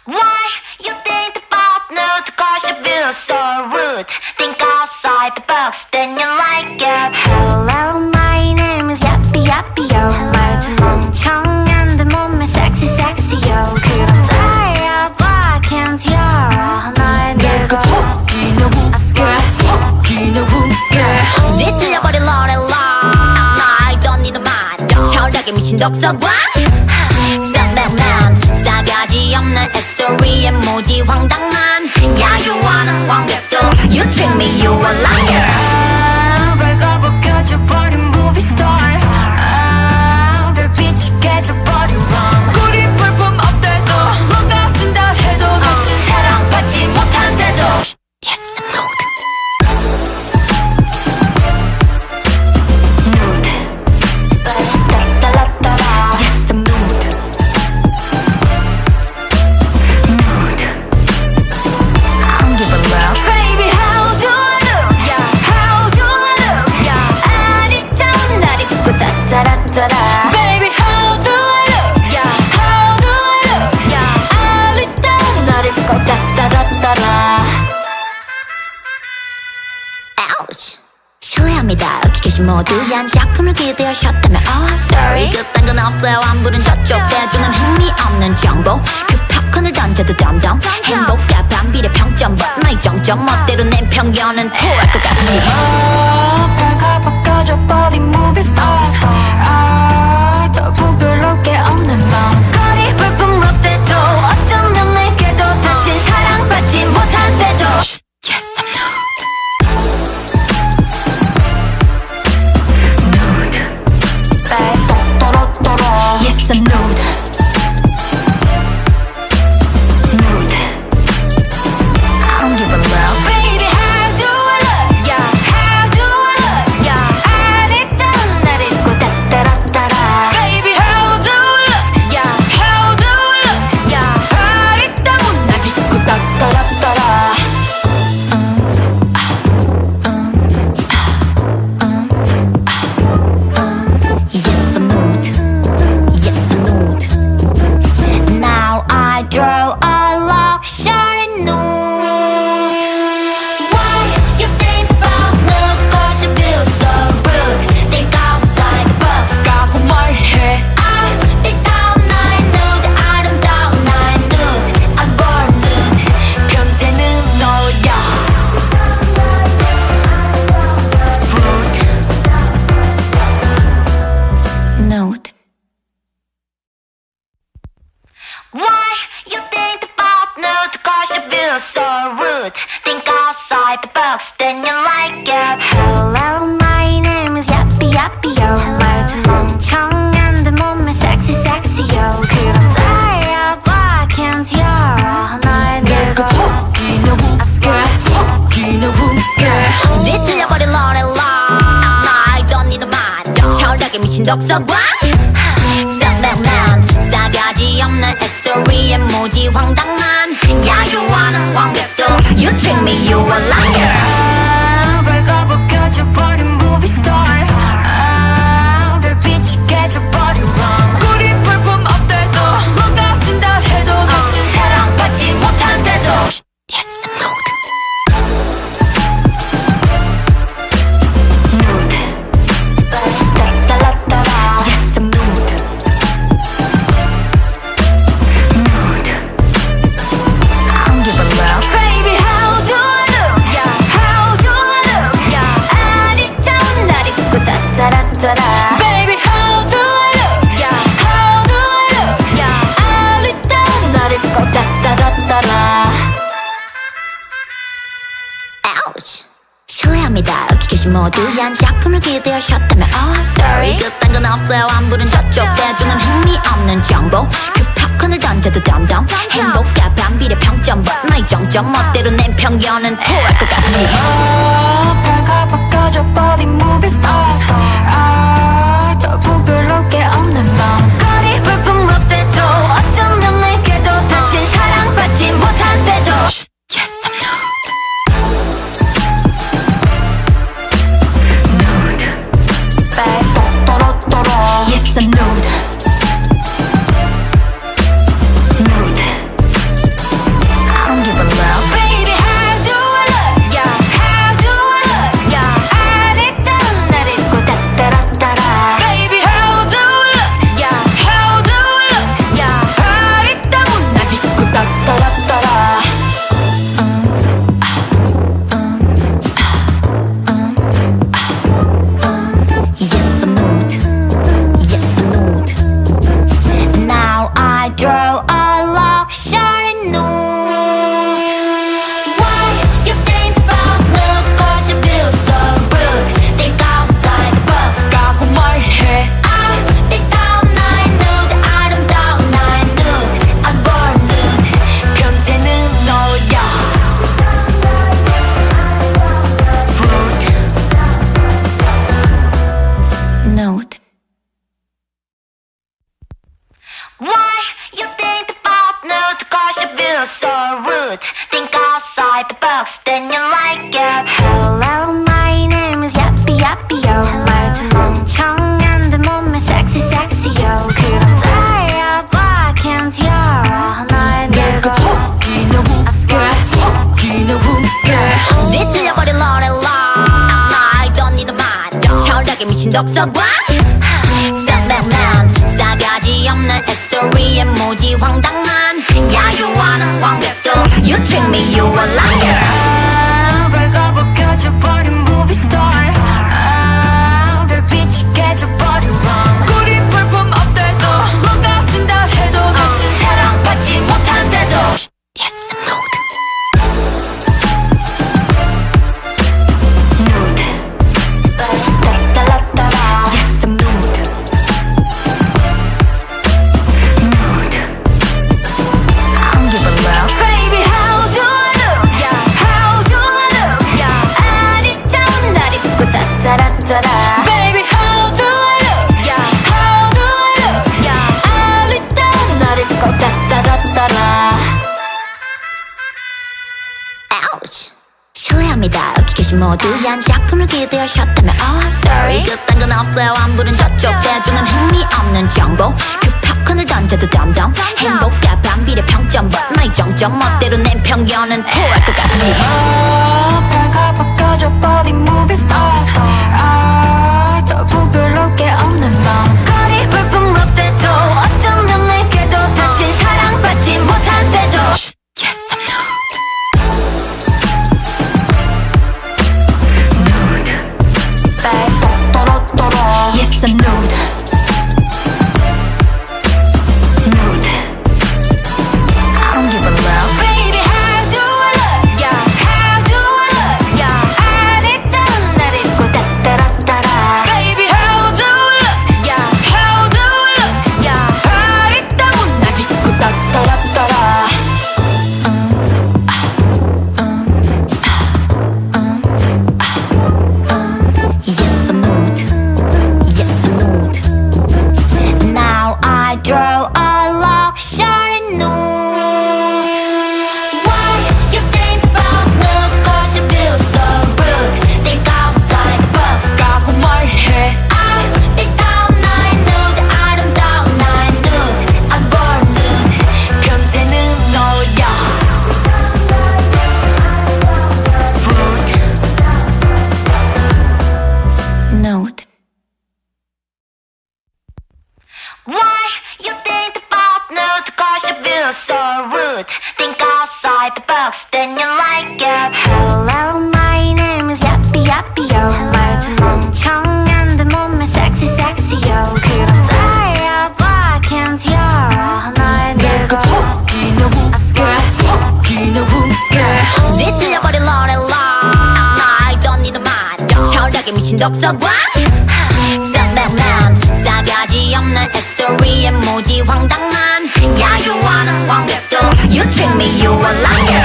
Why you think about nude? Cause you feel so rude. Think outside the box, then you like it. Hello, my name is Yappy Yappy Yo. 말투 멍청한데 몸매 sexy sexy yo. 그럼 달려봐, can't 열어 날 밀고 웃기는 웃게 웃기는 웃게 뒤틀려버린 로렐라 I don't need a man 철학에 미친 독서관 쌍맨맨 싸가지 없는 스토리에 무지 황당한 야유하는 관객도 You treat me, you a liar 배가 벗겨져버린 movie star 별빛이 깨져버린 rom 우리 볼품 없대도 뭔가 준다 해도 다신 사랑받지 못한대도 Yes, I'm nude 따라따라따라 Yes, I'm nude Nude I don't give a love Baby how do I look Yeah, How do I look yeah 아리따운 날 입고 따따라따라 Baby, how do I look? Yeah, how do I look? Yeah, 아리따운 날 입고 따따라따라 ouch. 실례합니다. 여기 계신 모두 한 작품을 기대하셨다면 Oh, I'm sorry. 그딴 건 없어요. 안 부른 저쪽 대중은 흥미없는 정보. 그 팝콘을 던져도 덤덤. 행복과 반비례 평점. But 나의 정점 멋대로 낸 편견은 토할 것 같지. 배가 벗겨져버린 movie star 더 부끄러울 게 없는 맘 거리 볼품 없대도 어쩌면 내게도 다신 사랑받지 못한대도 Yes, I'm nude. Nude. 또로또로 Yes, I'm nude. Nude. I don't give a love. Baby how do I look Yeah, How do I look yeah, 아리따운 날 입고 따따라따라 Baby how do I look yeah, How do I look yeah. 아리따운 날 입고 따따라따라 Yes, I'm nude. Yes, I'm nude. Now I draw a luxury nude. Why you think about nude? Cause you feel so rude. Think outside the box. 까고 말해 아리따운 나의 nude. 아름다운 나의 nude. I'm born nude. 변태는 너야 Nude. Why you think about nude? Cause you feel so rude. Think outside the box, then you like it. Hello, my name is Yappy Yappy Yo. 말투 멍청한데 몸매 sexy sexy yo. 그럼 달려봐, can't 열어 날 밀고 웃기는 웃게 웃기는 웃게 뒤틀려버린 로렐라 I don't need a man 철학에 미친 독서관 쌍맨맨 싸가지 없는 스토리에 무지 황당한 야유하는 관객도 You treat me, you a liar 배가 벗겨져버린 movie star 별빛이 깨져버린 rom 우리 볼품 없대도 뭔가 준다 해도 다신 사랑받지 못한대도 Yes, I'm nude. Nude. 따라따라따라 Yes, I'm nude. Nude. I don't give a love. Baby how do I look Yeah, How do I look yeah, 아리따운 날 입고 따따라따라 baby, how do I look? Yeah, how do I look? Yeah, 아리따운 날 입고 따따라따라 ouch. 실례합니다. 여기 계신 모두 한 작품을 기대하셨다면 Oh, I'm sorry. 그딴 건 없어요. 안 부른 저쪽 대중은 흥미없는 정보. 그 팝콘을 던져도 덤덤. 행복과 반비례 평점. But 나의 정점 멋대로 낸 편견은 토할 것 같지. 배가 벗겨져버린 movie star 더 부끄러울 게 없는 맘 거리 볼품 없대도 어쩌면 내게도 다신 사랑받지 못한대도 Yes, I'm nude. Nude. 또로또로 Yes, I'm nude. Nude. outside the box, then you like it. Hello, my name is Yappy Yappy Yo. 말투 멍청한 데 몸매 sexy sexy yo. 그럼 다야 봐, can't 열어 날 내가 혹이나 웃게 혹이나 웃게 뒤틀려버린 러렐라 I don't need a mind 철학에 미친 독서관 쌈맨맨 싸가지 없는 스토리에 모지 황당한 야유하는 관객도 You treat me, you a liar 밝아버 켜져버린 movie star 별빛이 깨져버린 밤 우리 볼품 없대도 뭔가 진다 해도 다신 사랑받지 못한대도 Yes, I'm nude 따라따라. Yes, I'm nude Nude I don't give a love Baby how do I look How do I look 아리따운 날 입고 따따라따라. Baby how do I look How do I look 아리따운 날 입고 따따라따라 Ouch 실례합니다 여기 계신 모두 한 작품을 기대하셨다면 Oh I'm sorry 그딴 건 없어요 안 부른 저쪽 대중은 흥미없는 정보 그 팝콘을 던져도 덤덤 행복과 반비례 평점 나의 정점 멋대로 낸 편견은 토할 것 같지 발가벗 꺼져버린 movie star. 저 부끄러울 게 없는 맘. 거리 볼품 없대도 어쩌면 내게도 다신 사랑받지 못한대도 Yes I'm nude 또로또로. Yes I'm nude Nude I don't give a love Baby how do I look How do I look 아리따운 날 입고 따따라따라. Baby how do I look How do I look 아리따운 날 입고 따따라따라 Yes I'm nude Yes I'm nude Now I draw a luxury nude Why you think about nude Cause you feel so rude Think outside the box 까고 말해 아리따운 나의 nude 아름다운 나의 nude I'm born nude 변태는 너야 Nude Why you think about nude? Cause you feel so rude. Think outside the box, then you like it. Hello, my name is Yappy Yappy Yo. 말투 멍청한 데 몸매 sexy sexy yo. 그럼 다야 봐, can't 열어 날 내가 혹이나 웃게 혹이나 웃게 뒤틀려버린 러렐라 I don't need a mind 철학에 미친 독서관 쌈맨맨 싸가지 없는 스토리에 모지 황당한 야유하는 관객도 You treat me, you a liar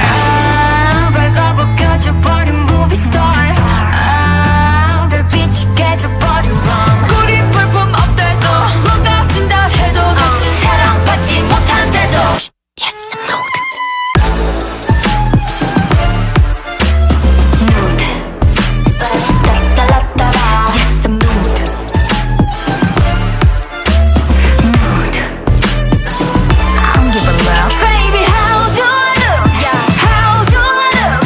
밝아버 켜져버린 movie star 별빛이 깨져버린 밤 우리 볼품 없대도 뭔가 진다 해도 다신 사랑받지 못한대도 Yes, I'm nude 따따라따라. Yes, I'm nude Nude I don't give a love Baby how do I look How do I look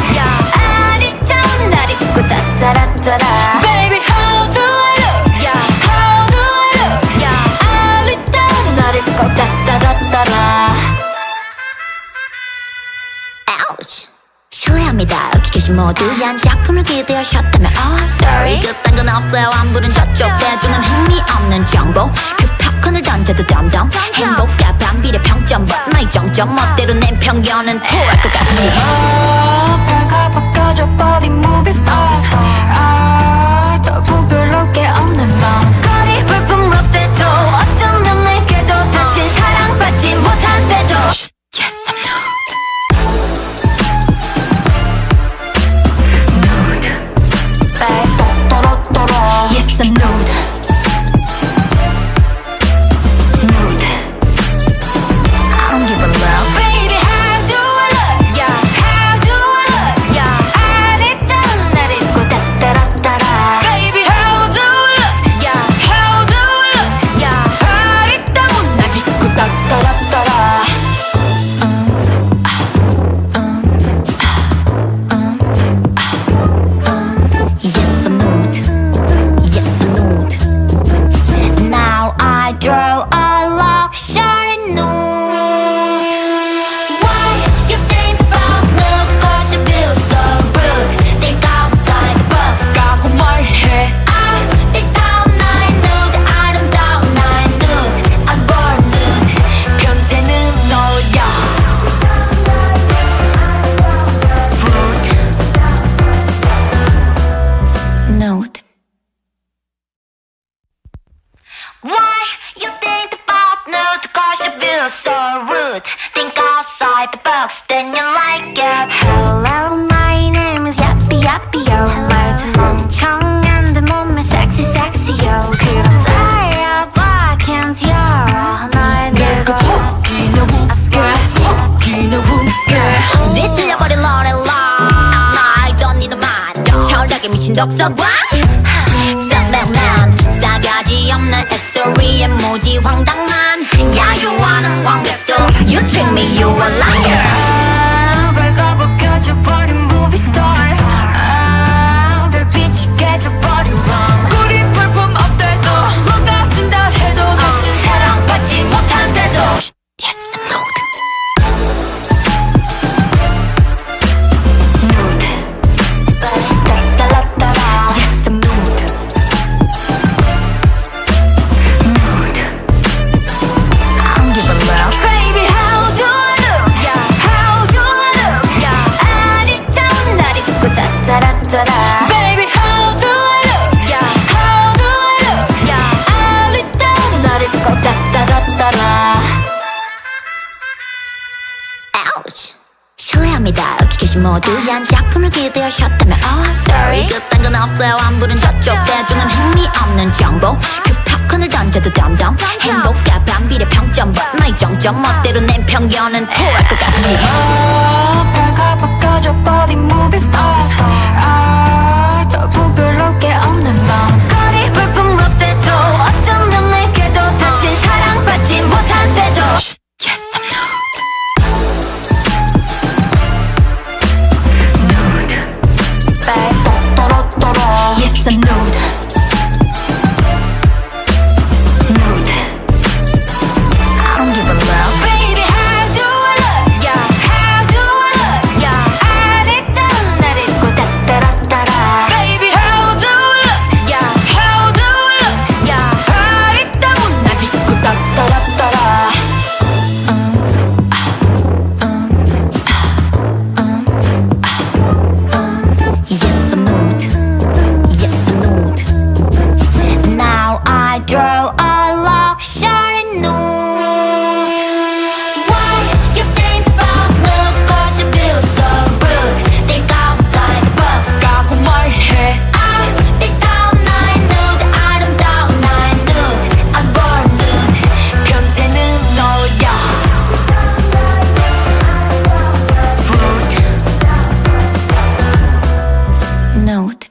아리따운 날 입고 따따라따라. Baby how do I look How do I look 아리따운 날 입고 따따라따라 Ouch 실례합니다 여기 계신 모두 한 작품을 기대하셨다면 Oh I'm sorry 그딴 건 없어요 안 부른 저쪽 대중은 흥미없는 정보 그 팝콘을 던져도 덤덤 행복과 반비례 평점 나의 정점 멋대로 낸 편견은 토할 것 같지 발가벗 꺼져버린 movie star. 저 부끄러울 게 없는 맘. 거리 볼품 없대도 어쩌면 내게도 다신 사랑받지 못한대도 Yes I'm nude Nude 또로또로. Yes I'm nude Nude I don't give a love Baby how do I look How do box, then you like it. Hello, my name is Yappy Yappy Yo. 말투 멍청한 데 몸매 sexy sexy yo. 그럼 다야 봐, can't 열어 날 들고 혹기나 웃게 혹기나 웃게 뒤틀려버린 노래라 I don't need a mind 철학에 미친 독서관 쌍백만 싸가지 없는 스토리에 무지 황당한 야유하는 관객도 You treat me, you a liar 발가벗 켜져버린 movie star 별빛이 깨져버린 밤 우리 볼품 없대도 뭔가 준다 해도 다신 사랑받지 못한대도 Yes, I'm nude 따라따라 Yes, I'm nude Nude I don't give a love Baby how do I look How do I look 아리따운 날 입고 따따라따라 Baby how do I look How do I look 아리따운 날 입고 따따라따라 Ouch 실례합니다 여기 계신 모두한 작품을 기대하셨다면 Oh I'm sorry 그딴 건 없어요 안 부른 저쪽 대중은 흥미없는 정보 그 팝콘을 던져도 덤덤 행복과 반비례 평점 But 나의 정점 멋대로 낸 편견은 토할 것 같지 발가벗 꺼져버린 movie star 저 부끄럽게 없는 밤 거리 볼품 없대도 어쩌면 내게도 다신 사랑받지 못한대도 Yes I'm nude 또로또로 Yes I'm nude Nude I don't give a love Baby how do I look How do I look 아리따운 날 입고 따따라따라 Baby how do I look How do I look 아리따운 날 입고 따따라따라 Yes I'm nude Yes I'm nude Now I draw a luxury nude What you think about nude Cause you feel so rude Think outside the box 라고 말해 아름다운 나의 nude 아름다운 나의 nude I'm born nude 변태는 너야 Nude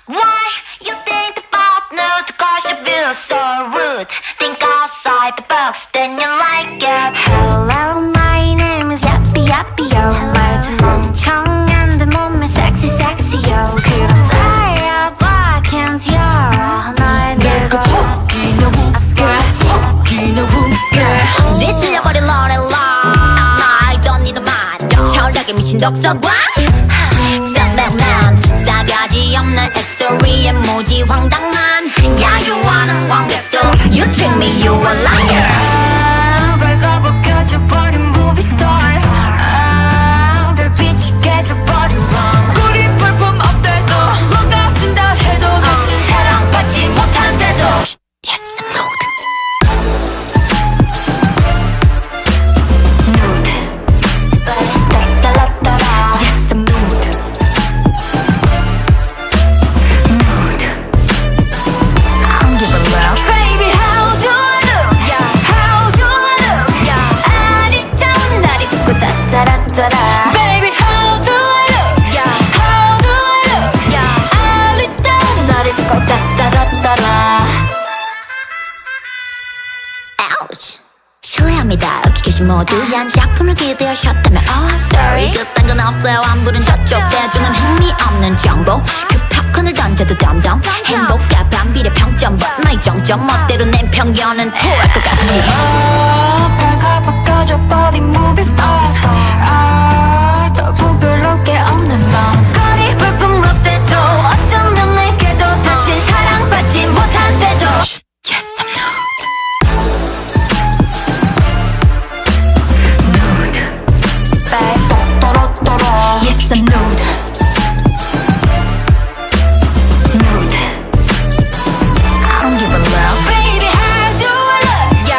Why you think about nude Cause you feel so rude Think outside the box then you like it Hello my name is Yappy Yappy Yo 말투 멍청한 데 몸매 sexy sexy yo 그럼 다야 봐 can't 열어 날 들고 혹기나 웃게 혹기나 웃게 뒤틀려버린 노래라 I don't need a mind 철학에 미친 독서관 쌍백만 싸가지 없는 스토리에 무지 황당한 야유하는 관객도 You treat me, you a liar 발가벗 켜져버린 movie star 별빛이 깨져버린 밤 우리 볼품 없대도 뭔가 준다 해도 다신 사랑받지 못한대도 Yes, I'm nude 따따라따라 Yes, I'm nude Nude I don't give a love Baby how do I look How do I look 아리따운 날 입고 따따라따라 Baby how do I look How do I look 아리따운 날 입고 따따라따라 Ouch 실례합니다 여기 계신 모두한 작품을 기대하셨다면 Oh I'm sorry 그딴 건 없어요 안 부른 저쪽 대중은 흥미없는 정보 그 팝콘을 던져도 덤덤 행복과 반비례 평점 But 나의 정점 멋대로 낸 편견은 토할 것 같지 발가벗 꺼져버린 movie star 저 부끄럽게 없는 밤 거리 볼품 없대도 어쩌면 내게도 다신 사랑받지 못한대도 Yes I'm nude Nude 또로또로 Yes I'm nude Nude I don't give a love Baby how do I look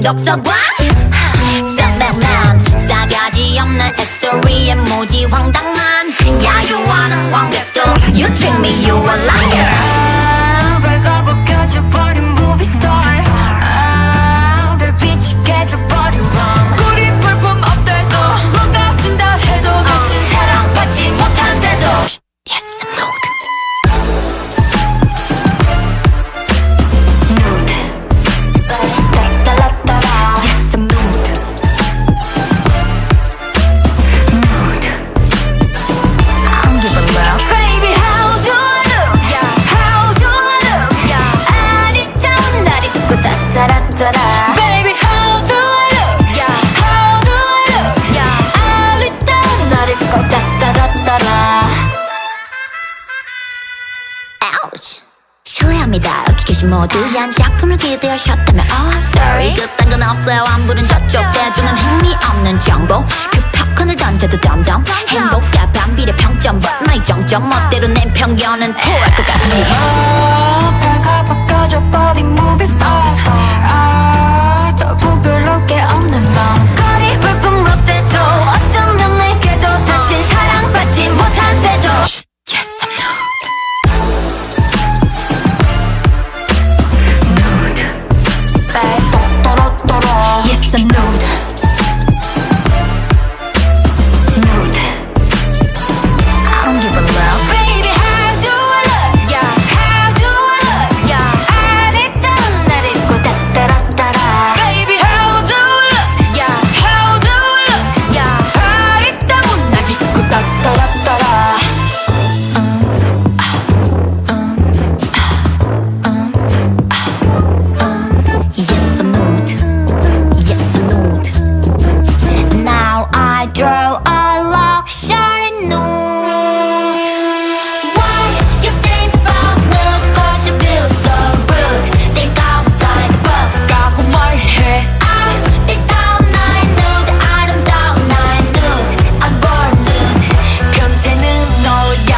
미친 독서광 쌈백만 싸가지 없는 히스토리에 무지 황당한 야유하는 관객도 You treat me, you a liar 배가 벗겨져버린 movie star 별빛이 깨져버린 rom 우리 볼품 없대도 뭔가 준다 해도 다신 사랑받지 못한대도 Yes, I'm nude 따라따라 Yes, I'm nude Nude I don't give a love Baby how do I look Yeah. How do I look 아리따운 날 입고 따따라따라 Baby how do I look Yeah. How do I look Yeah. 아리따운 날 입고 따따라따라 Ouch 실례합니다 여기 계신 모두 한 작품을 기대하셨다면 Oh I'm sorry 그딴 건 없어요 안 부른 저쪽 대중은 흥미없는 정보 그 팝콘을 던져도 덤덤 행복과 반비례 평점 나의 정점 멋대로 낸 편견은 토할 것 같지 배가 벗겨져버린 movie star 더 부끄럽게 없는 맘 거리 볼품 없대도 어쩌면 내게도 다신 사랑받지 못한대도 Yes I'm nude 또로또로 Yes I'm nude Nude I don't give a love Baby how do I look Yeah. How do I look Yeah. 아리따운 날 입고 따따라따라 Baby how do I look Yeah. How do I look Yeah. 아리따운 날 입고 따따라따라 Yes I'm nude Yes I'm nude Now I draw a luxury nude Why you think about nude cause you feel so rude Think outside the box 라고 말해 아리따운 나의 nude 아름다운 나의 nude I'm born nude 변태는 너야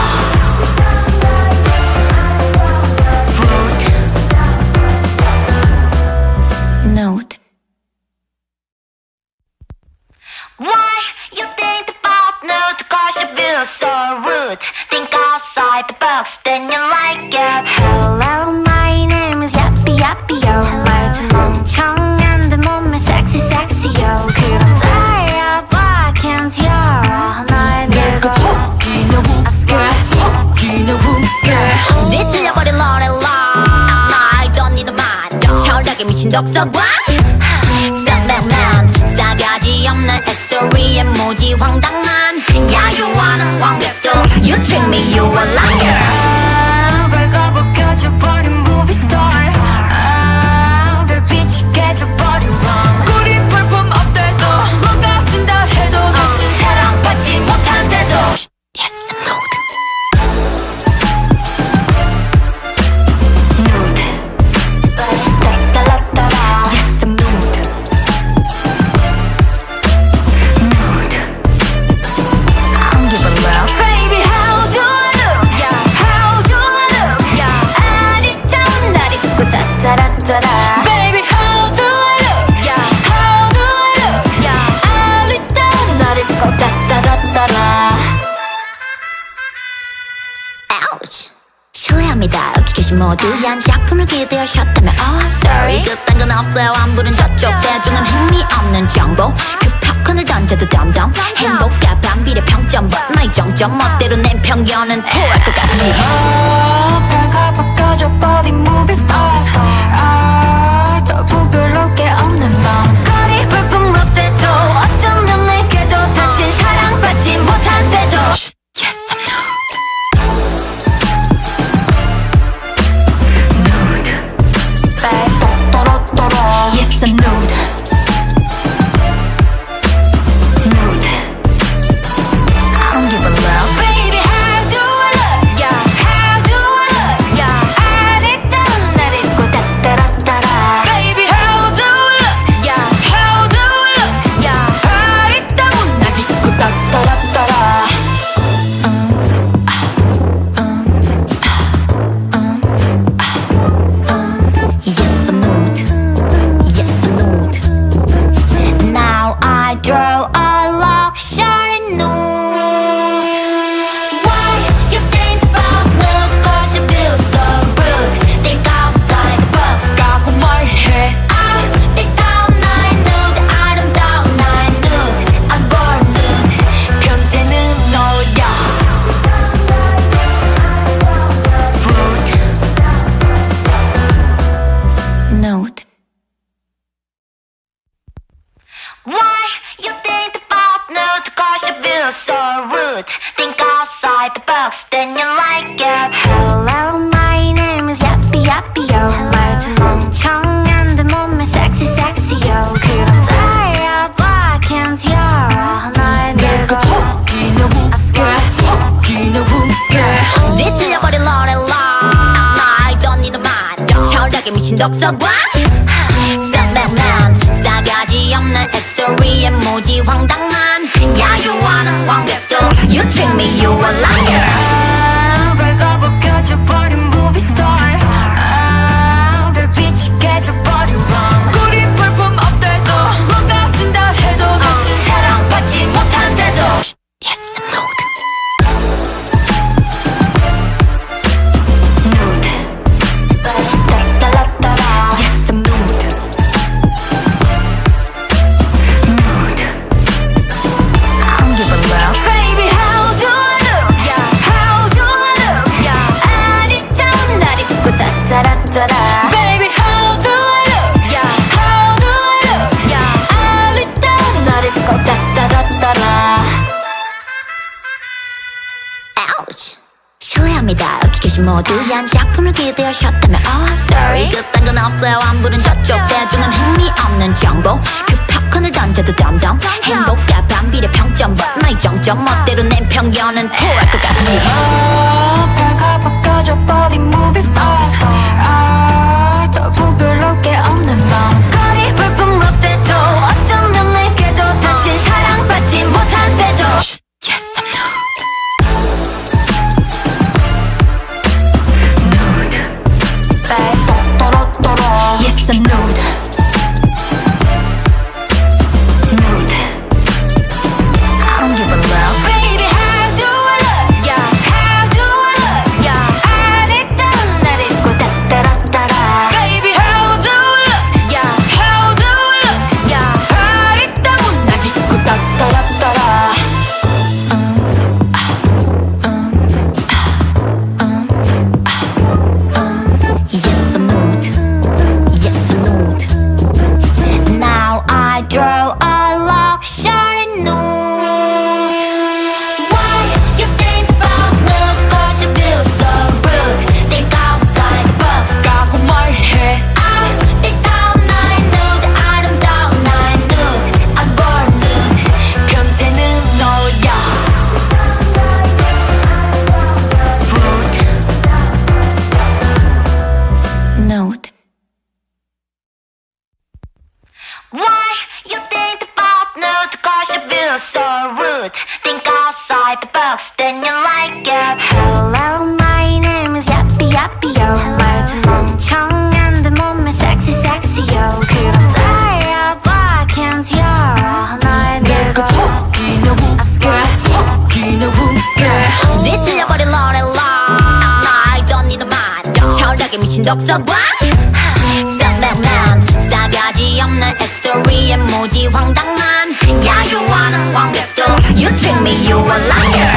Nude Why you think about nude cause you feel so rude Think outside the box then you like it Hello my name is Yappy Yappy Yo 말투 멍청한 데 몸매 sexy sexy yo 그럼 다야 봐 can't 열어 날 들고 혹이나 웃게 혹이나 웃게 뒤틀려버린 노래라 I don't need a mind 철학에 미친 독서광 쌈백만 싸가지 없는 히스토리에 무지 황당한 야유하는 관객도 You treat me, you a liar 배가 벗겨져버린 movie star 별빛이 깨져버린 rom 우리 볼품 없대도 뭔가 준다 해도 다신 사랑받지 못한대도 Yes, I'm nude Nude 따라따라 Yes, I'm nude Nude I don't give a love Baby how do I look Yeah. How do I look Yeah. 아리따운 날 입고 따따라따라 Baby how do I look Yeah. How do I look Yeah. 아리따운 날 입고 따따라따라 Ouch 실례합니다 여기 계신 모두 한 작품을 기대하셨다면 Oh I'm sorry 그딴 건 없어요 안 부른 저쪽 대중은 흥미없는 정보 그 팝콘을 던져도 덤덤 행복과 반비례 평점 나의 정점 멋대로 낸 편견은 토할 것 같지 배가 벗겨져버린 movie star 더 부끄럽게 없는 맘 거리 볼품 없대도 어쩌면 내게도 다신 사랑받지 못한대도 Yes I'm nude Nude 또로또로 Yes I'm nude Nude I don't give a love Baby how do I look Yeah. How do I look Yeah. 아리따운 날 입고 so rude. Think outside the box, then you like it. Hello, my name is Yappy Yappy Yo. 말투 멍청한데 몸매 sexy sexy yo. 그럼 다야 봐, can't 열어 날 밀고 혹이나 웃게 혹이나 웃게 뒤틀려버린 노래라 I don't need a mind 철학에 미친 독서관 쌍맨맨 싸가지 없는 히스토리에 모지 황당한 야유하는 관객들 You treat me you a liar 발가벗 켜져버린 movie star 별빛이 깨져버린 rom 우리 볼품 없대도 뭔가 준다 해도 다시 사랑받지 못한대도 Yes I'm nude 따라따라따라 Yes I'm nude Nude I don't give a love Baby how do I look How do I look 아리따운 날 입고 따따라따라 Baby how do I look How do I look 아리따운 날 입고 따따라따라 Ouch 실례합니다 여기 계신 모두 한 작품을 기대하셨다면 Oh I'm sorry 그딴 건 없어요 안 부른 저쪽 대중은 흥미없는 정보 그 팝콘을 던져도 덤덤 행복과 반비례 평점 나의 정점 멋대로 낸 편견은 토할 것 같지 발가벗 꺼져버린 movie star 더 부끄럽게 없는 맘 거리 볼품 없대도 어쩌면 내게도 다신 사랑받지 못한대도 Yes I'm nude 또로또로 Yes I'm nude Nude I don't give a love Baby how do I look How do I look 아리따운 날 입고 따따라따라 Baby how do I look How do I look 아리따운 날 입고 따따라따라 Yes I'm nude Yes I'm nude Now I draw a luxury nude Why you think about nude Cause you feel so rude Think outside the box 까고 말해 아름다운 나의 nude 아름다운 나의 nude I'm born nude 변태는 너야 Nude Why you think about nude? Cause you feel so rude. Think outside the box, then you like it. Hello, my name is Yappy Yappy Yo. 말투 멍청한데 몸매 sexy sexy yo. 그럼 다야 봐, can't 열어 날 밀고 혹이나 웃게 혹이나 웃게 뒤틀려버린 노래라 I don't need a mind 철학에 미친 독서관 쌍맨맨 싸가지 없는 히스토리에 모지 황당한 야유하는 관객들 You treat me you a liar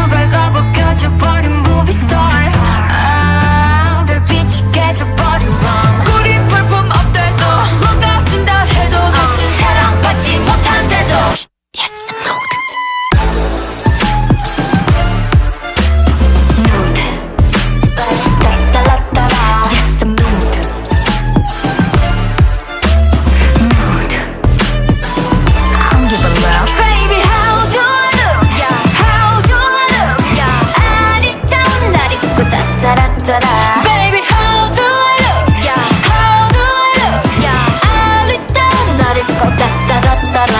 발가벗 켜져버린 movie star 별빛이 깨져버린 rom 우리 볼품 없대도 뭔가 준다 해도 다시 사랑받지 못한대도 Yes I'm nude Nude 따따라따라 Yes I'm nude Nude I don't give a love Baby how do I look How do I look 아리따운 날 입고 따따라따라 Baby how do I look How do I look 아리따운 날 입고 따따라따라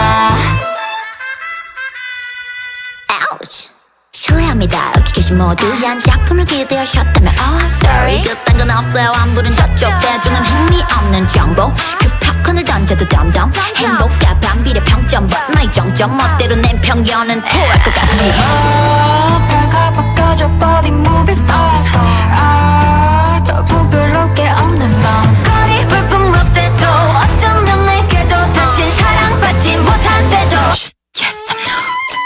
Ouch 실례합니다 여기 계신 모두 한 작품을 기대하셨다면 Oh I'm sorry 그딴 건 없어요 안 부른 저쪽 대중은 흥미없는 정보 그 팝콘을 던져도 덤덤 행복과 반비례 평점 나의 정점 멋대로 낸 편견은 토할 것 같지 발가벗 꺼져버린 movie star 더 부끄럽게 없는 맘 거리 볼품 없대도 어쩌면 내게도 다신 사랑받지 못한대도 Yes I'm nude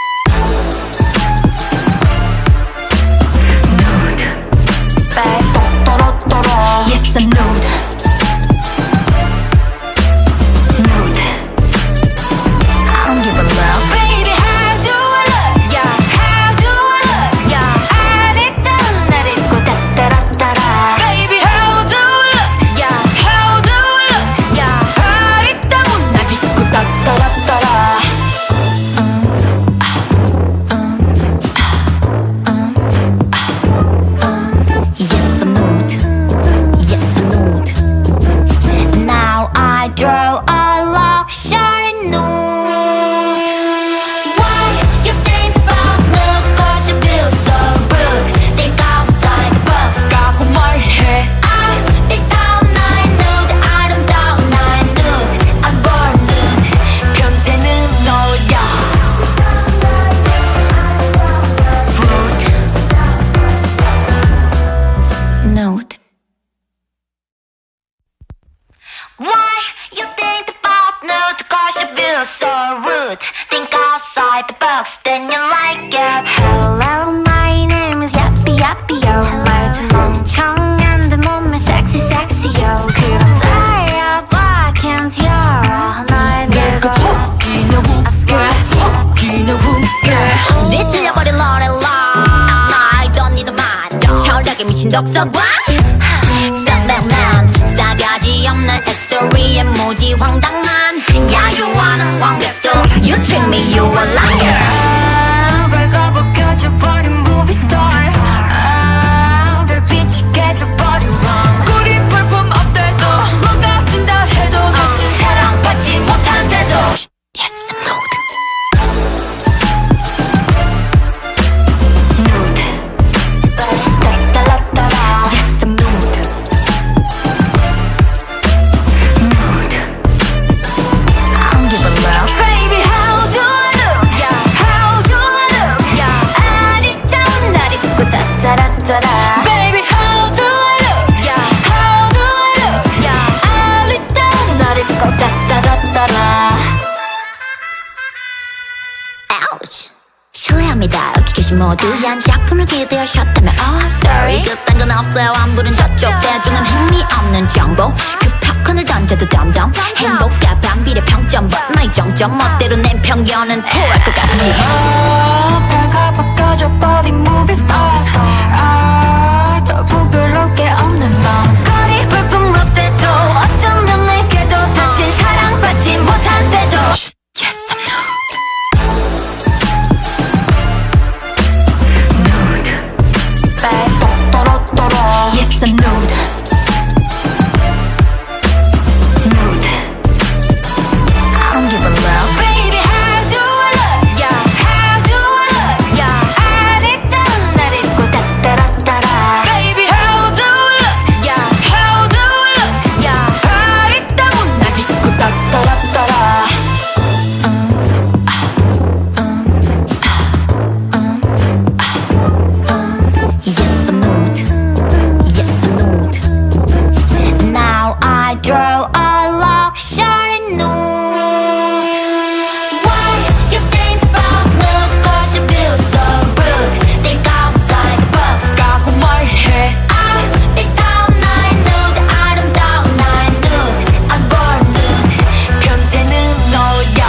Nude 또로또로 Yes I'm nude Nude I don't give a love Baby how do I Why you think about nude? Cause you feel so rude. Think outside the box, then you like it. Hello, my name is Yappy Yappy Yo. 말투 멍청한 데 몸매 sexy sexy yo. 그럼 다야봐 can't 열어 날 밀고 혹이나 웃게 혹이나 웃게 뒤틀려버린 노래라 I don't need a man 철학에 미친 독서관 쌍백만 싸가지 없는 히스토리에 무지 황당한 야유하는 관객도 You treat me you a liar 밝아버 켜져버린 movie star 별빛이 깨져버린 밤 우리 볼품 없대도 뭔가 진다 해도 다신 사랑받지 못한대도 Yes I'm nude 따따라따라 Yes I'm nude Nude I don't give a love Baby how do I look yeah how do I look yeah 아리따운 날 입고 따따라따라 Baby how do I look yeah how do I look yeah 아리따운 날 입고 따따라따라 Ouch 실례합니다 여기 계신 모두한 작품을 기대하셨다면 Oh I'm sorry 그딴 건 없어요 안 부른 저쪽 대중은 흥미없는 정보 그 팝콘을 던져도 덤덤 행복과 반비례 평점 But 나의 정점 멋대로 낸 편견은 토할 것 같지 별가봐 꺼져버린 movie star 저 부끄러울 게 없는 밤 거리 볼품 없대도 어쩌면 내게도 다신 사랑받지 못한대도 Yes I'm nude 또로또로 Yes I'm nude Nude I don't give a love Baby how do I look yeah how do I look yeah 아리따운 날 입고 따따라따라 Baby how do I look yeah how do I look yeah 아리따운 날 입고 따따라따라 Yes I'm nude Yes I'm nude Now I draw a luxury nude Why you think about nude Cause you feel so rude Think outside the box 까고 말해 아름다운 나의 nude 아름다운 나의 nude I'm born nude 변태는 너야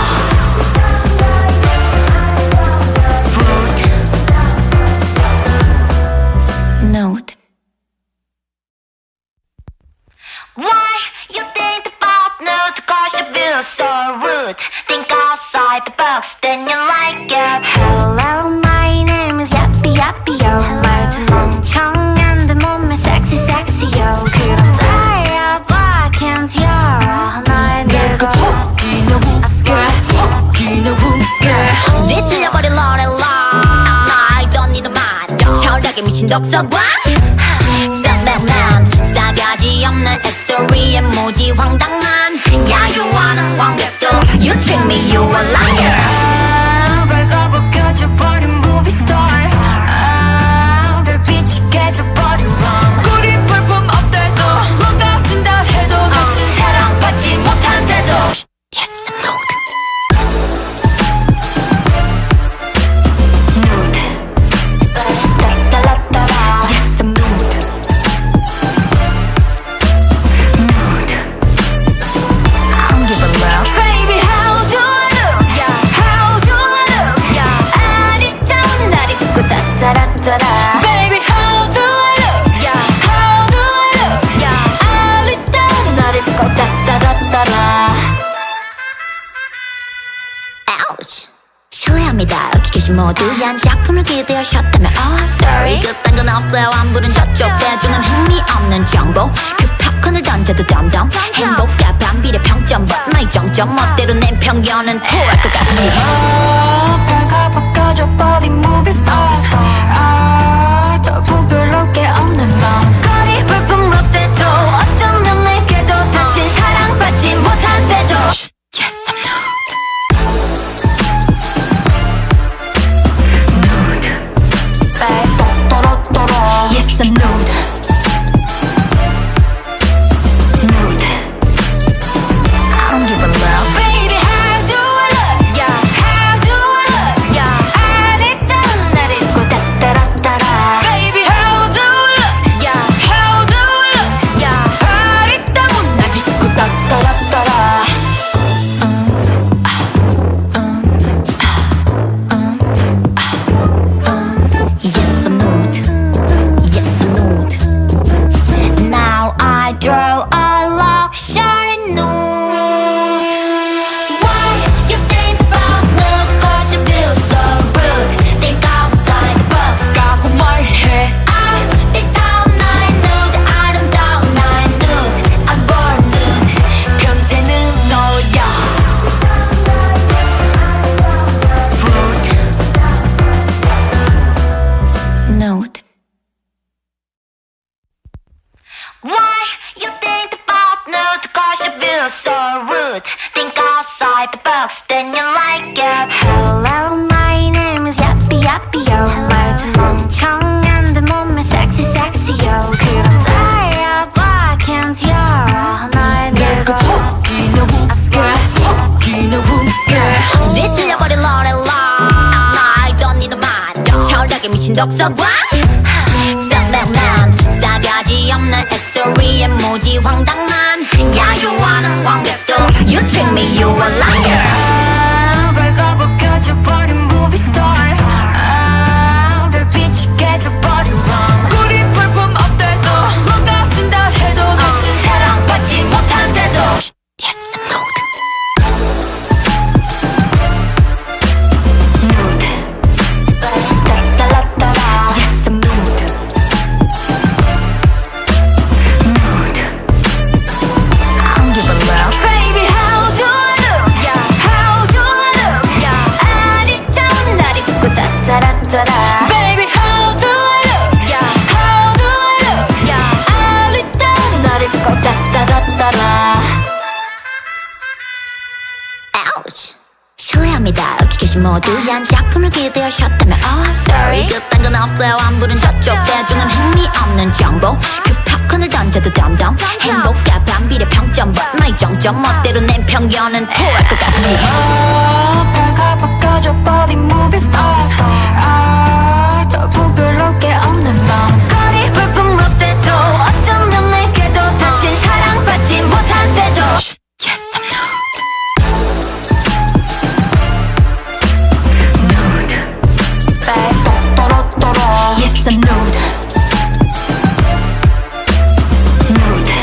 Nude Why you think about nude? Cause you feel so rude. Think outside the box, then you like it. Hello, my name is Yappy Yappy Yo. 말투 멍청한 데 몸매 sexy sexy yo. 그럼 다야봐 can't 열어 날 밀고 혹이나 웃게 혹이나 웃게 뒤틀려버린 노래라 I don't need a man 철학에 미친 독서관 쌍백만 싸가지 없는 히스토리에 무지 황당한 야유하는 관객도 You treat me you a liar 밝아버 켜져버린 movie star 별빛이 깨져버린 밤 우리 볼품 없대도 뭔가 진다 해도 다신 사랑받지 못한대도 Yes I'm nude 따따라따라 Yes I'm nude Nude I don't give a love Baby how do I look yeah how do I look yeah 아리따운 날 입고 따따라따라 Baby how do I look yeah how do I look yeah 아리따운 날 입고 따따라따라 Ouch 실례합니다 여기 계신 모두한 작품을 기대하셨다면 Oh I'm sorry 그딴 건 없어요 안 부른 저쪽 대중은 흥미없는 정보 그 팝콘을 던져도 덤덤 행복과 반비례 평점 But 나의 정점 멋대로 낸 편견은 토할 것 같지 별가봐 꺼져버린 movie star 저 부끄러울 게 없는 밤 거리 볼품 없대도 어쩌면 내게도 다신 사랑받지 못한대도 Yes I'm nude Nude 또로또로 Yes I'm nude Nude so rude. Think outside the box, then you like it. Hello, my name is Yappy Yappy Yo. 말투 멍청한데 몸매 sexy sexy yo. 그럼 다야 봐, can't 열어 날 내가 밀고. 혹기는 웃게 혹기는 웃게 뒤틀려버린 로렐라 I don't need a man 철학에 미친 독서관 쌈맨맨 싸가지 없는 히스토리에 무지 황당한 야유하는 관객도 You treat me you a liar 배가 벗겨져버린 movie star 별빛이 깨져버린 rom 우리 볼품 없대도 뭔가 준다 해도 다신 사랑받지 못한대도 Yes I'm nude 따따라따라. Yes I'm nude Nude I don't give a love Baby how do I look yeah how do I look yeah 아리따운 날 입고 따따라따라. Baby how do I look yeah how do I look yeah 아리따운 날 입고 따따라따라. Ouch 실례합니다 여기 계신 모두 한 작품을 기대하셨다면 Oh I'm sorry 그딴 건 없어요 안 부른 저쪽 대중은 흥미없는 정보 그 팝콘을 던져도 덤덤 행복과 반비례 평점 나의 정점 멋대로 낸 편견은 토할 것 같지 별가 벗겨져버린 movie star. 더 부끄럽게 없는 맘. 거리 볼품 없대도 어쩌면 내게도 다신 사랑받지 못한대도 Yes I'm nude 또로또로. Yes I'm nude Nude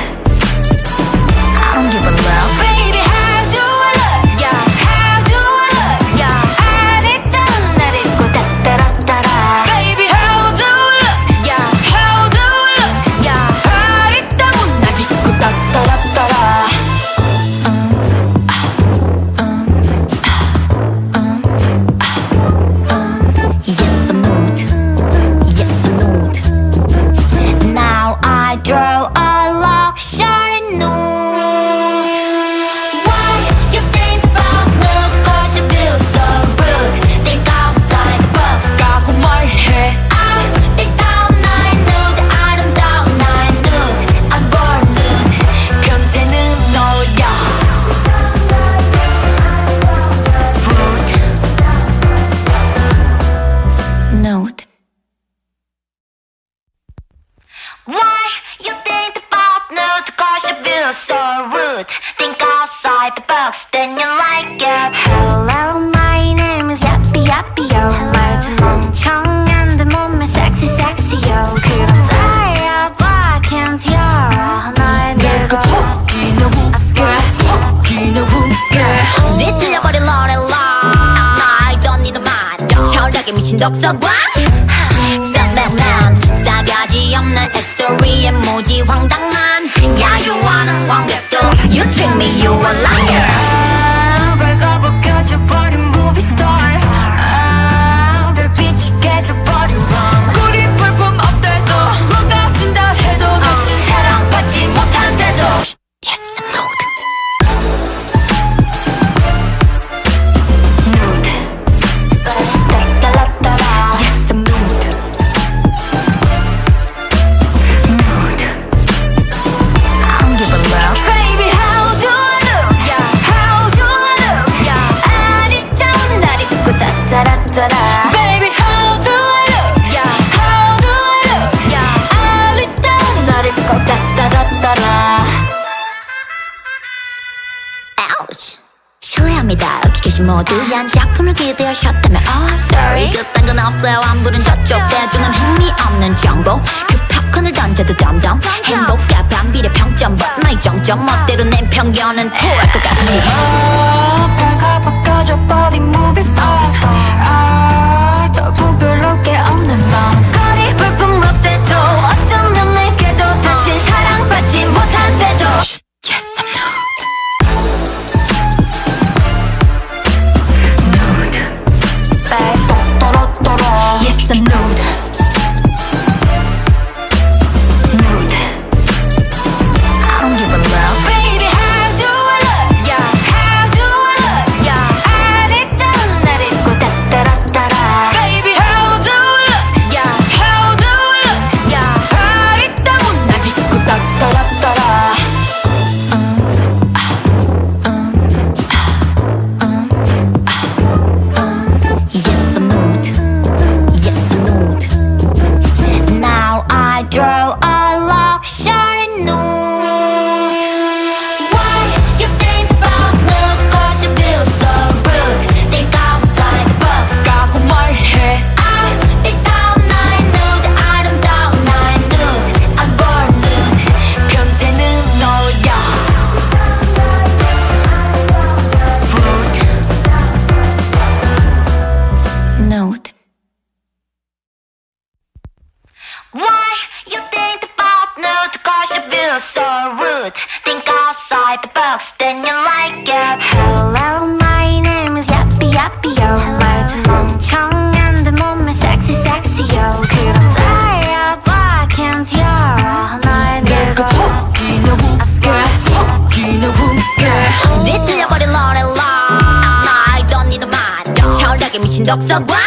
I don't give a love Baby how do I look yeah how do I look yeah 아리따운 날 입고 따따라따라. Baby how do I look yeah how do I look yeah 아리따운 날 입고 따따라따라. Yes I'm nude Yes I'm nude Now I draw a luxury nude Why you think about nude? 'Cause you feel so rude. Think outside the box. 라고 말해 아리따운 나의 nude, 아름다운 나의 nude. I'm born nude. 변태는 너야 Nude Why you think about nude? 'Cause you feel so rude. Think outside the box, then you like it. Hello, my name is Yappy Yappy Yo. 말투 멍청한데 몸매 sexy sexy yo. 그럼 다야 봐, can't 열어 날 밀고. 내가 혹기는 웃게 혹기는 웃게 뒤틀려버린 로렐라 I don't need a man 철학에 미친 독서관 쌈맨맨 싸가지 없는 히스토리에 무지 황당한 야유하는 관객도 You treat me you a liar 배가 벗겨져버린 movie star 별빛이 깨져버린 rom 우리 볼품 없대도 뭔가 준다 해도 다신 사랑받지 못한대도 Yes I'm nude Nude 따따라따라. Yes I'm nude Nude I don't give a love Baby how do I look yeah how do I look yeah 아리따운 날 입고 따따라따라. Baby how do I look yeah how do I look yeah 아리따운 날 입고 따따라따라. Ouch 실례합니다 여기 계신 모두 한 작품을 기대하셨다면 Oh I'm sorry 그딴 건 없어요 안 부른 저쪽 대중은 흥미없는 정보 그 팝콘을 던져도 덤덤 행복과 반비례 평점 나의 정점 멋대로 낸 편견은 토할 것 같지 별가 벗겨져버린 movie star. 더 부끄럽게 없는 맘. 거리 볼품 없대도 어쩌면 내게도 다신 사랑받지 못한대도 Yes I'm nude Nude 또로또로. Yes I'm nude Nude I don't give a love Baby how do I look outside the box, then you like it. Hello, my name is Yappy Yappy Yo. 말투 멍청한데 몸매 sexy sexy yo. 그럼 달려봐, can't 열어 날 밀고 혹이나 웃게 혹이나 웃게 뒤틀려버린 노래라 I don't need a mind 철학에 미친 독서관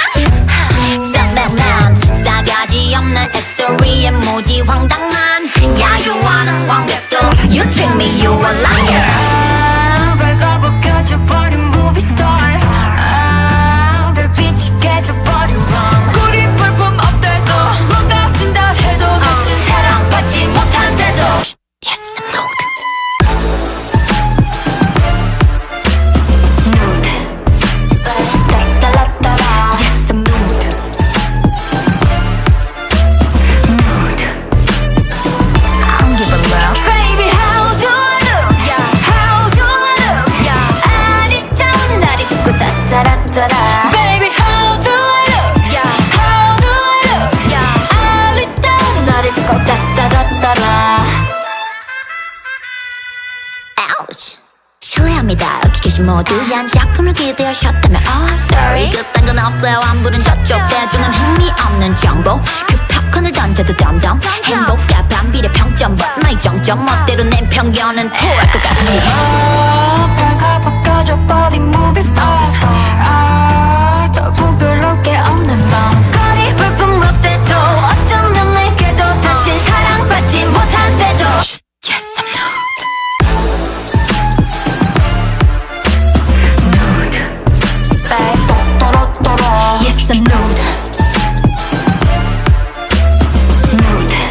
쌍맨맨 싸가지 없는 스토리에 모지 황당한 야유하는 관객들 You treat me, you a liar 밝아버 켜져버린 movie star 별빛이 깨져버린 rom 우리 볼품 없대도 뭔가 진다 해도 다신 사랑받지 못한대도 Yes, I'm nude 따따라따라. Yes, I'm nude Nude I don't give a love Baby how do I look How do I look 아리따운 날 입고 따따라따라. Baby how do I look How do I look 아리따운 날 입고 따따라따라. Ouch 실례합니다 여기 계신 모두 한 작품을 기대하셨다면 Oh I'm sorry 그딴 건 없어요 안 부른 저쪽 대중은 흥미없는 정보 그 팝콘을 던져도 덤덤 행복과 반비례 평점 나의 정점 멋대로 낸 편견은 토할 것 같지 밝아버 꺼져버린 movie star. 더 부끄러울 게 없는 밤. 거리 볼품 없대도 어쩌면 내게도 다신 사랑받지 못한대도 Yes I'm nude 또로또로. Yes I'm nude Nude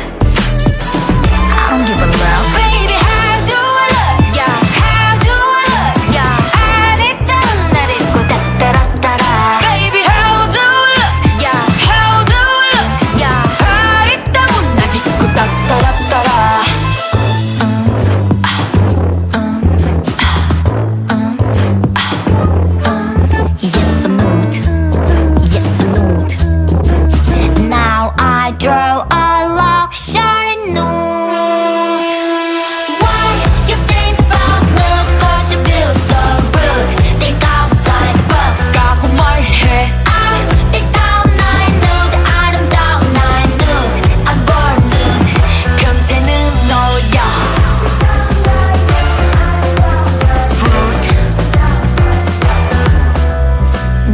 I don't give a love Baby how do I look How do I look 아리따운 날 입고 따따라따라. Baby how do I look How do I look 아리따운 날 입고 따따라따라. Yes I'm nude Yes I'm nude Now I draw a luxury nude Why you think about nude Cause you feel so rude Think outside the box 라고 말해 I think down 나의 nude 아름다운 나의 nude I'm born nude 변태는 너야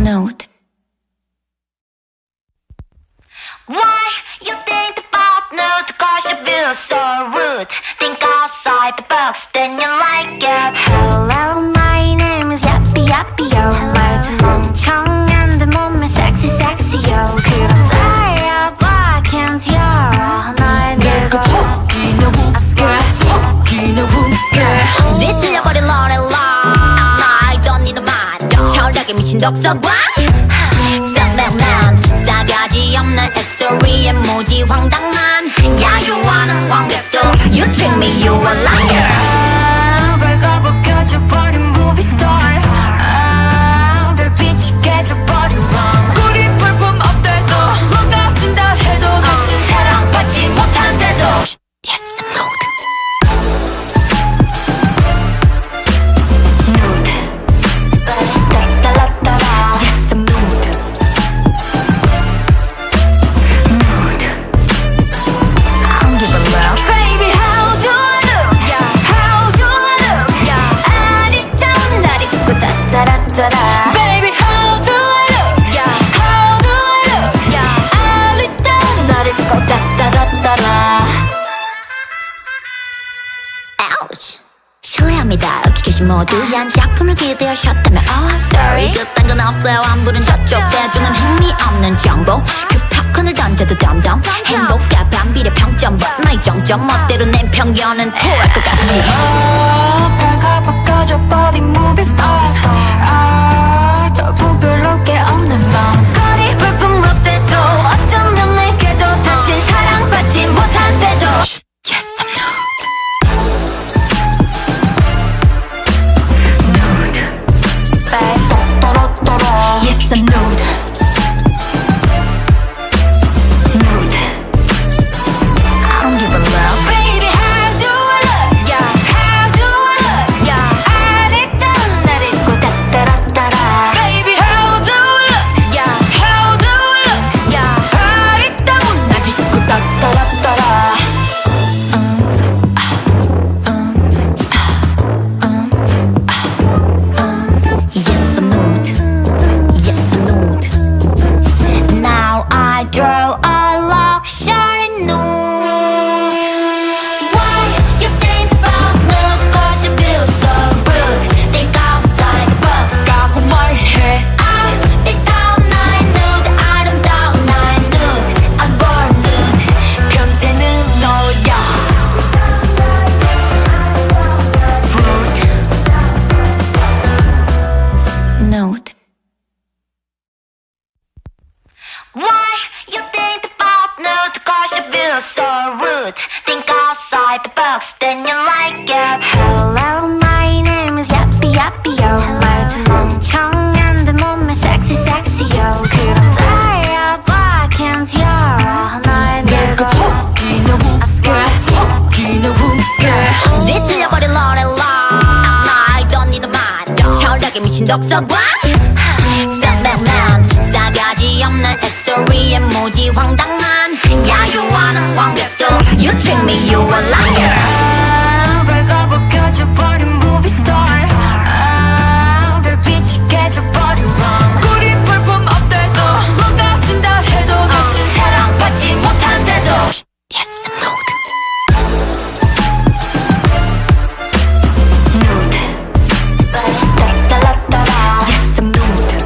Nude Why you think about nude? Cause you feel so rude. Think outside the box, then you like it. Hello, my name is Yappy Yappy Yo. 말투 멍청한데 몸매 sexy sexy yo. 그럼 달려봐, can't 열어 날 밀고 혹이나 웃게 혹이나 웃게 뒤틀려버린 노래라 I don't need a mind 철학에 미친 독서관 쌍맨맨 싸가지 없는 스토리에 모지 황당한 야유하는 관객들 You treat me, you a liar 밝아버 켜져버린 movie star 별빛이 깨져버린 rom 우리 볼품 없대도 뭔가 진다 해도 다신 사랑받지 못한대도 Yes, I'm nude Nude 따따라따라. Yes, I'm nude Nude I don't give a love Baby how do I look How do I look 아리따운 날 입고 따따라따라. Baby how do I look How do I look 아리따운 날 입고 따따라따라. Ouch 실례합니다 여기 계신 모두 한 작품을 기대하셨다면 Oh I'm sorry 그딴 건 없어요 안 부른 저쪽 대중은 흥미없는 정보 그 팝콘을 던져도 덤덤 행복과 반비례 평점 나의 정점 멋대로 낸 편견은 토할 것 같지 밝아버 꺼져버린 movie star. 더 부끄러울 게 없는 밤. 거리 볼품 없대도 어쩌면 내게도 다신 사랑받지 못한대도 Yes I'm nude Nude 또로또로. Yes I'm nude Nude I don't give a love Baby how do I look How 독서관 쌍백만 싸가지 없는 스토리에 무지 황당한 야유하는 관객도 You treat me you a liar 밝아버 켜져버린 movie star 별빛이 깨져버린 밤 우리 볼품 없대도 뭔가 진다 해도 다신 사랑받지 못한대도 Yes I'm nude Yes I'm nude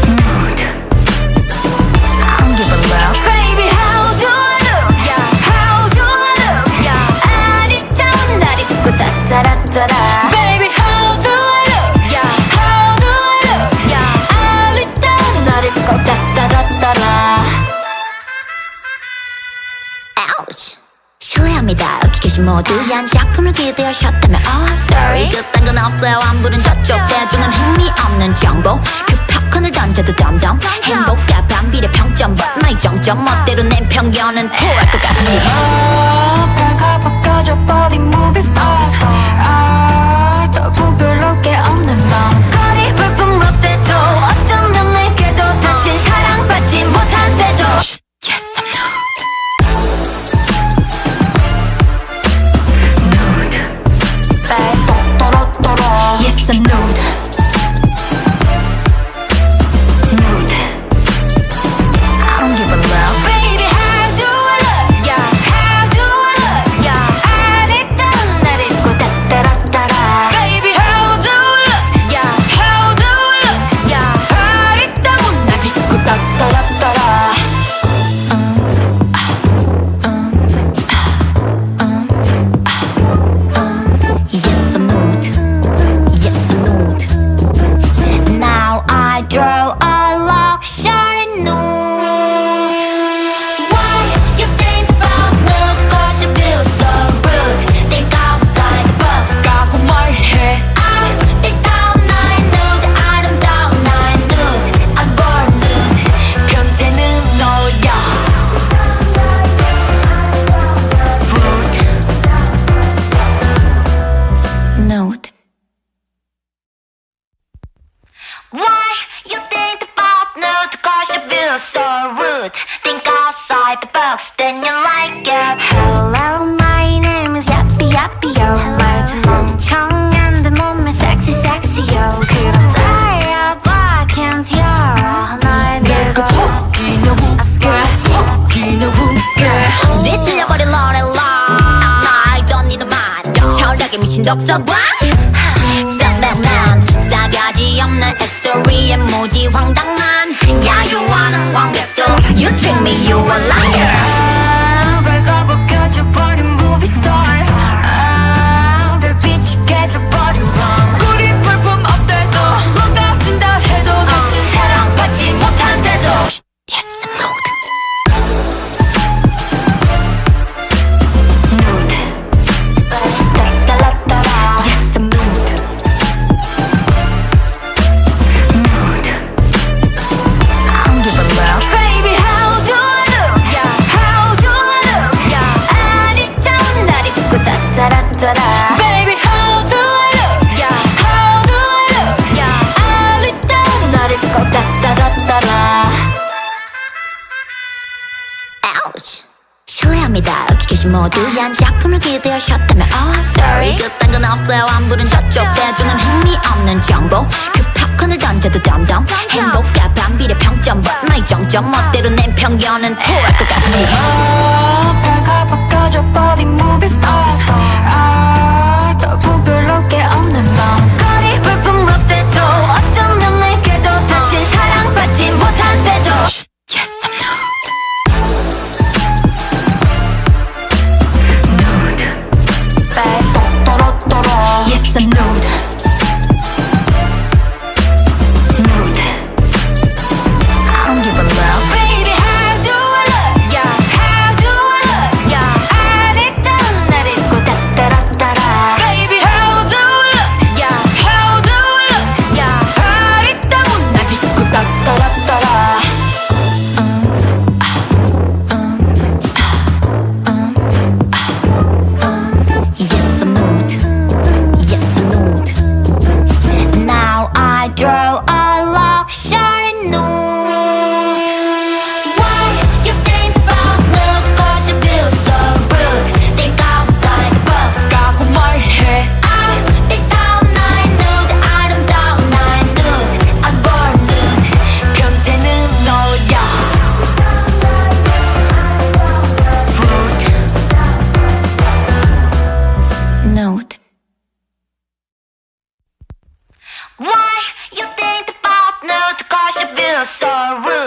Nude I don't give a love Baby how do I look yeah how do I look yeah 아리따운 날 입고 따따라따라 Baby how do I look yeah how do I look yeah 아리따운 날 입고 따따라따라 Ouch 실례합니다 여기 계신 모두한 작품을 기대하셨다면 Oh I'm sorry 그딴 건 없어요 안 부른 저쪽 대중은 흥미없는 정보 그 팝콘을 던져도 덤덤 행복과 반비례 평점 But 나의 정점 멋대로 낸 편견은 토할 것 같지 밝아버 꺼져버린 movie star 저 부끄럽게 없는 맘 거리 볼품 없대도 어쩌면 내게도 다신 사랑받지 못한대도 Yes I'm nude 또로또로 Yes I'm nude Nude I don't give a love Baby how do I look yeah how do I look yeah 아리따운 날 입고 따따라따라 Baby how do I look yeah how do I look yeah 아리따운 날 입고 따따라따라 Yes I'm nude Yes I'm nude Now I draw a luxury nude Why you think about nude? Cause you feel so rude. Think outside the box. 까고 말해 아름다운 나의 nude, 아름다운 나의 nude. I'm born nude. 변태는 너야 Nude Why you think about nude? Cause you feel so rude. Think outside the box, then you like it. Hello my name is Yappy Yappy Yo 말투 멍청한 데 몸매 sexy sexy yo 그럼 다야 봐 can't 열어 날 내가 늙어 혹이나 웃게 혹이나 웃게 뒤틀려버린 로렐라 I don't need a man 철학에 미친 독서관 쌍백만 싸가지 없는 스토리에 무지 황당한 야유하는 관객도 You treat me you a liar 밝아버 켜져버린 movie star 별빛이 깨져버린 밤 우리 볼품 없대도 뭔가 진다 해도 다신 사랑받지 못한대도 Yes I'm nude Nude 따라따라 Yes I'm nude Nude I don't give a love Baby how do I look yeah how do I look yeah 아리따운 날 입고 따따라따라 Baby how do I look yeah how do I look yeah 아리따운 날 입고 따따라따라 Ouch 실례합니다 여기 계신 모두한 작품을 기대하셨다면 Oh I'm sorry 그딴 건 없어요 안 부른 저쪽 대중은 흥미없는 정보 그 팝콘을 던져도 덤덤 행복과 반비례 평점 But 나의 정점 멋대로 낸 편견은 토할 것 같지 밝아버 꺼져버린 movie star 저 부끄럽게 없는 맘 거리 볼품 없대도 어쩌면 내게도 다신 사랑받지 못한대도 Yes I'm nude Nude 또로또로 Yes I'm nude Nude I don't give a love Baby how do I look yeah how do I look yeah 아리따운 날 입고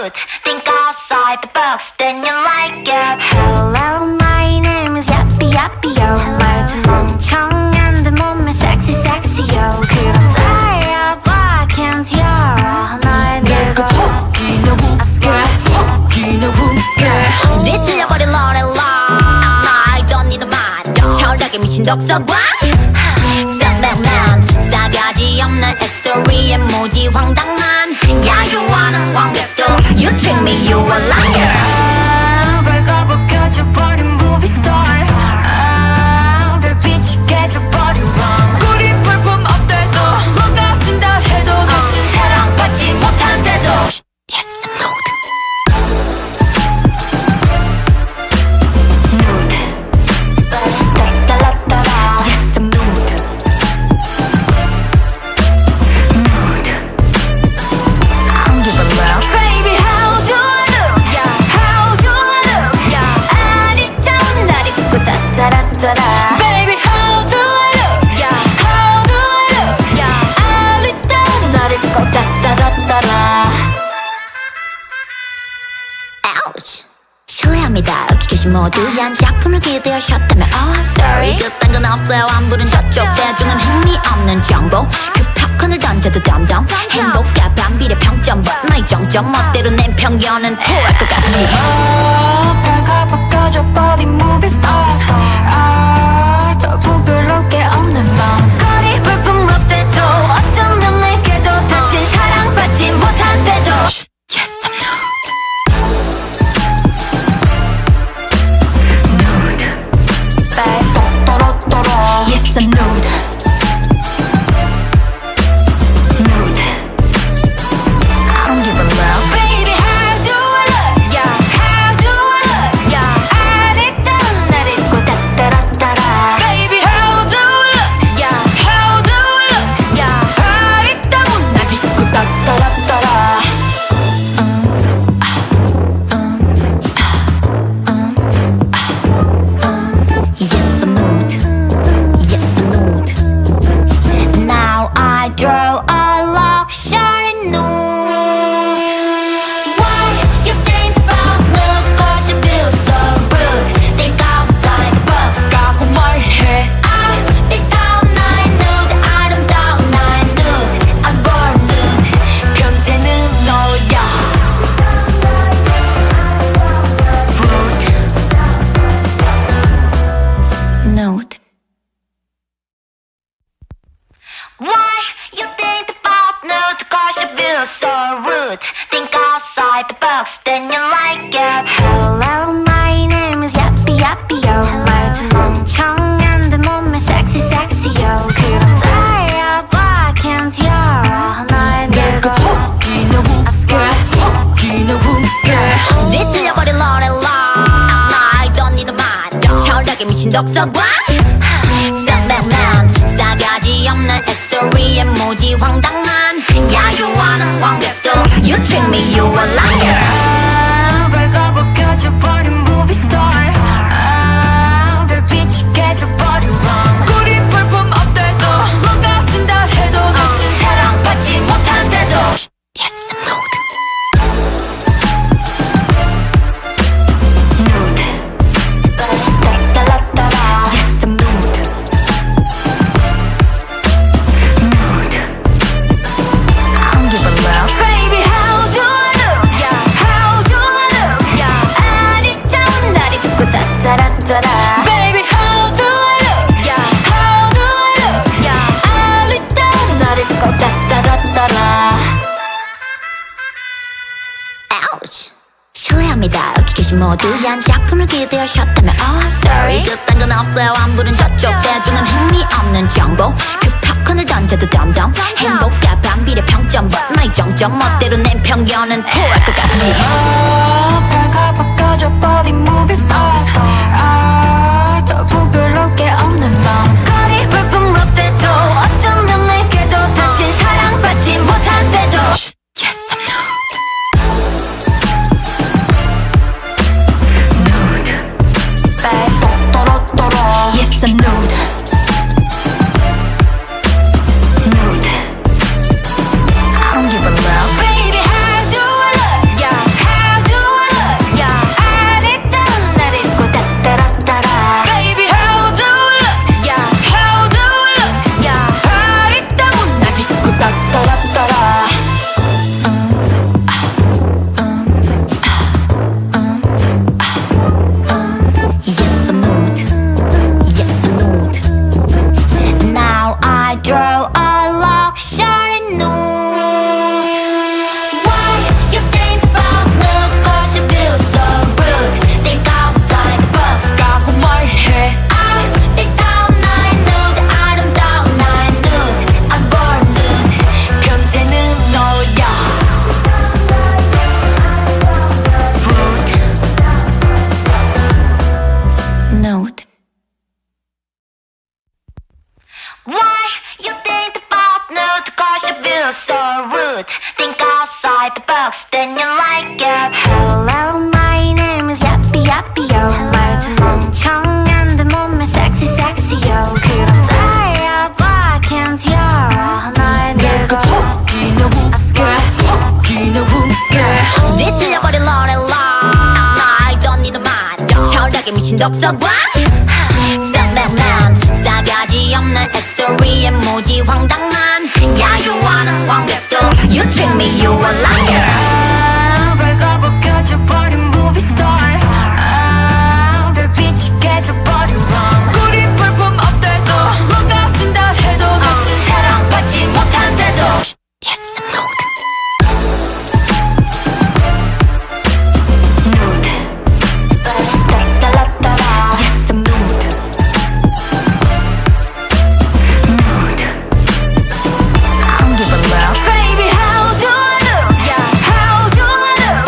rude. Think outside the box, then you like it. Hello, my name is Yappy Yappy Yo. 말투 멍청한데 몸매 sexy sexy yo. 그럼 다야 봐, can't 열어 날 내가 뒤틀려버린 노래라 I don't need a mind 철학에 미친 독서관 쌍맨맨 싸가지 없는 히스토리에 무지 황당한 야유하는 관객도 You treat me, you a liar 발가벗 켜져버린 movie star 별빛이 깨져버린 밤 우리 볼품 없대도 뭐가 진다 해도 다신 사랑받지 못한대도 Yes, I'm nude 따라따라 Yes, I'm nude Nude I don't give a love Baby how do I look How do I look 아리따운 날 입고 따따라따라 Baby how do I look How do I look 아리따운 날 입고 따따라따라 Ouch 실례합니다 여기 계신 모두 한 작품을 기대하셨다면 Oh I'm sorry 그딴 건 없어요 안 부른 저쪽 대중은 흥미없는 정보 그 팝콘을 던져도 덤덤 행복과 반비례 평점 나의 정점 멋대로 낸 편견은 토할 것 같지 발가벗 꺼져버린 movie star 더 부끄럽게 없는 밤 거리 볼품 없대도 어쩌면 내게도 다신 사랑받지 못한대도 Yes I'm nude 또로또로 Yes I'm nude Nude I don't give a love Baby how do I look How do I look 아리따운 날 입고 따따라따라 Baby how do I look How do I look 아리따운 날 입고 따따라따라 Yes I'm nude Yes I'm nude Now I draw a luxury nude Why you think about nude? Cause you feel so rude. Think outside the box. 라고 말해 아리따운 나의 nude, 아름다운 나의 nude. I'm born nude. 변태는 너야 Nude Why you think about nude? Cause you feel so rude. Think outside the box, then you like it. Hello, my name is Yappy Yappy Yo. 말투 멍청한데 몸매 sexy sexy yo. 그럼 다야 봐, can't 열어 날 내가 뒤틀려버린 노래라 I don't need a mind 철학에 미친 독서관 쌍맨맨 싸가지 없는 히스토리에 무지 황당한 야유하는 관객도 You treat me, you a liar 발가벗 켜져버린 movie star 별빛이 깨져버린 밤 우리 볼품 없대도 뭐가 진다 해도 다신 사랑받지 못한대도 Yes, I'm nude Nude 따라따라 Yes, I'm nude Nude I don't give a love Baby how do I look How do I look 아리따운 날 입고 따따라따라 Baby how do I look How do I look 아리따운 날 입고 따따라따라 Ouch 실례합니다 여기 계신 모두 한 작품을 기대하셨다면 Oh I'm sorry 그딴 건 없어요 안 부른 저쪽 대중은 흥미없는 정보 그 팝콘을 던져도 덤덤 행복과 반비례 평점 나의 정점 멋대로 낸 편견은 토할 것 같지 발가벗 꺼져버린 movie star 더 부끄럽게 없는 밤 거리 볼품 없대도 어쩌면 내게도 다신 사랑받지 못한대도 Yes I'm nude Nude 또로또로 Yes I'm nude Nude I don't give a love Baby how do I look Why you think about nude? Cause you feel so rude. Think outside the box, then you like it. Hello, my name is Yappy Yappy Yo. 말투 멍청한 데 몸매 sexy sexy yo. 그럼 다야 봐, can't 열어 날 내가 웃기냐 웃게 웃기냐 웃게 뒤틀려버린 러렐라 I don't need a man 철학에 미친 독서관 셀렉맨 싸가지 없는 스토리에 모지 황당한 야유하는 관객들 You treat me you a liar 발가벗 켜져버린 movie star 별빛이 깨져버린 rom 우리 볼품 없대도 뭔가 진다 해도 다신 사랑받지 못한대도 Yes I'm nude 따따라따라. Yes I'm nude I don't give a love. Baby how do I look How do I look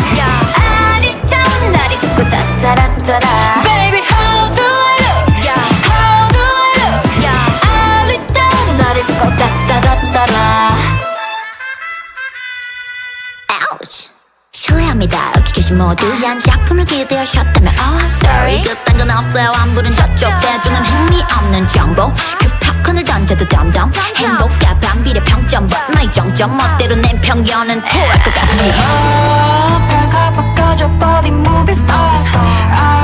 아리따운 날 입고 따따라따라 Baby how do I look How do I look 아리따운 날 입고 따따라따라 Ouch 실례합니다 여기 계신 모두 한 작품을 기대하셨다면 Oh I'm sorry 그딴 건 없어요 안 부른 저쪽 대중은 흥미없는 정보 그 팝콘을 던져도 덤덤 행복과 반비례 평점 But 나의 정점 멋대로 낸 편견은 토할 것 같지 발가벗 꺼져버린 movie star.